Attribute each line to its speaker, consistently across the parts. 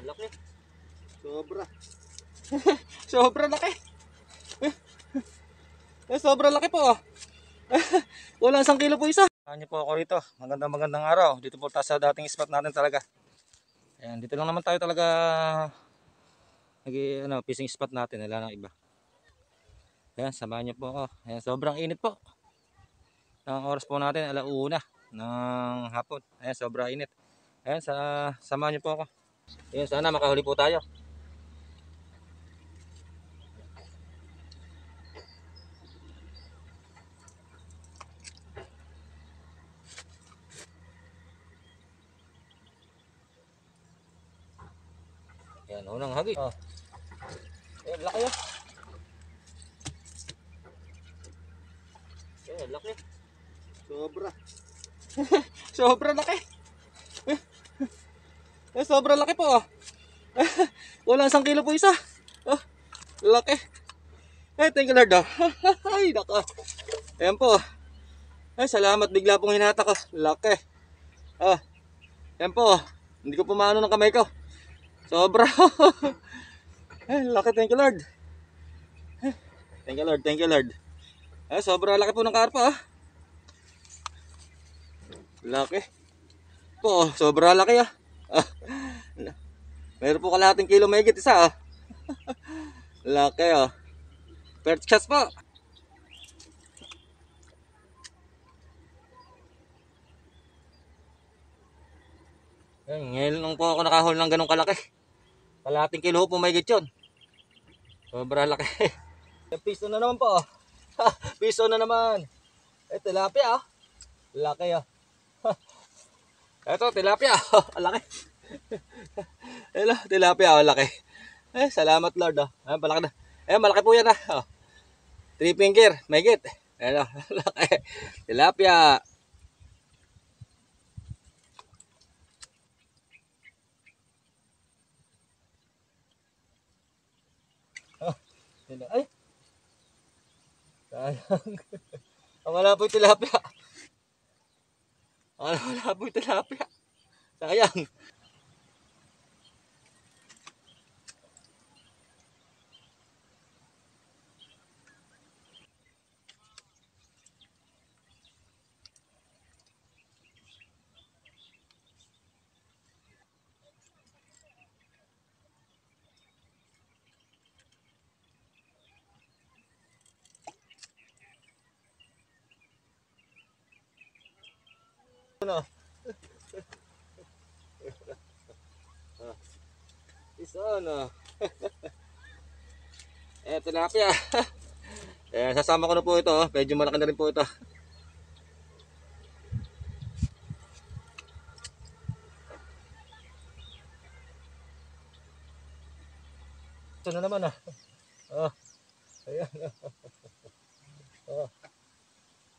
Speaker 1: laki.
Speaker 2: Sobra.
Speaker 1: Sobrang laki. Sobrang laki po. Wala 1 kilo po isa. Ano po ako rito. Magandang araw. Dito po tayo sa dating spot natin talaga. Ayan, dito lang naman tayo talaga fishing spot natin. Wala nang iba. Ayan, samahan niyo po ako. Ayan, sobrang init po. Ang oras po natin, 1:00 ng hapon. Ayan, sobrang init. Ayan, samahan niyo po ako. Ayan, sana makahuli po tayo. Ayan, unang hagi. Oh. Ayan, laki oh. Ayan, laki.
Speaker 2: Sobra.
Speaker 1: Sobrang laki. Sobrang laki po. Wala 1 kilo po isa. Oh, laki. Thank you Lord. Ay, nako. Ayan po. Ay, salamat. Bigla pong hinata ko. Laki. Ayan po. Hindi ko pumano ng kamay ko. Sobra. Ay, laki. Thank you Lord. Thank you Lord. Thank you Lord. Ay, sobra laki po ng karpa. Laki. Po, sobra laki ah. Meron po kalahating kilo mahigit isa. Laki ah. First chance po. Ngayon lang po ako nakahuli ng ganong kalaki. Kalahating kilo po mahigit yun. Sobra laki. Piso na naman po. Piso na naman. Tilapia ah. Laki ah. Ito, tilapia. Laki. Hello, tilapia. Laki. Salamat Lord. Malaki na. Malaki po yan ah. 3 finger. Mahigit. Hello, laki. Tilapia. Ay. Sayang. Wala po yung tilapia. Wala po yung tilapia. Sayang. Ano? Isa na. Tilapia. Sasama ko na po ito. Medyo malaki na rin po ito. Ito na naman ah. Ayan.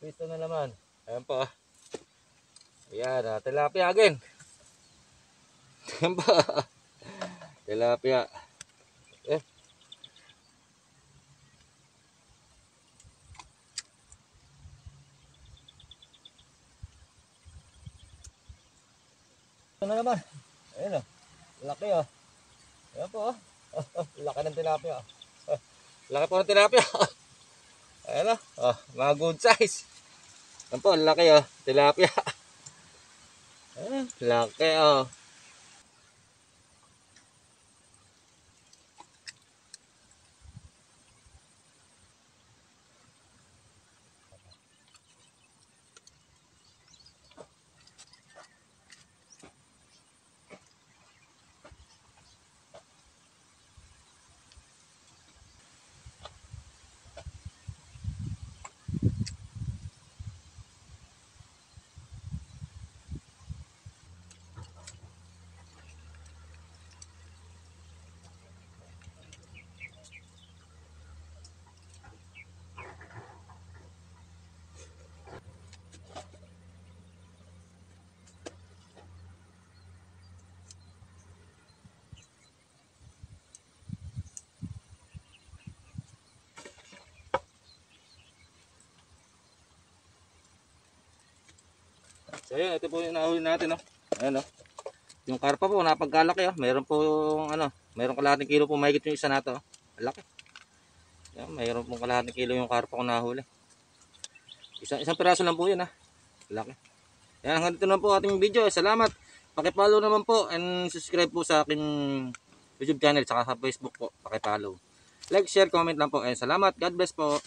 Speaker 1: Ito na naman. Ayan po ah. Ayan, tilapia again. Ayan po. Tilapia. Ito na naman. Ayan o. Laki o. Ayan po o. Laki ng tilapia. Laki po ng tilapia. Ayan o. Mga good size. Ayan po, laki o. Tilapia. Ayan, laki o. So ayan, ito po yung nahuli natin, no? Ayan, no? Yung karpa po, napagkalaki oh. Meron po ano, meron kalahating kilo po mahigit yung isa na to. Laki. Yan, mayroon pong kalahating kilo yung karpa ko nahuli. Isang piraso lang po yun ha. Laki. Yan, hanggang dito na po ating video. Salamat. Paki-follow naman po and subscribe po sa aking YouTube channel saka sa Facebook po. Paki-follow. Like, share, comment lang po. And salamat. God bless po.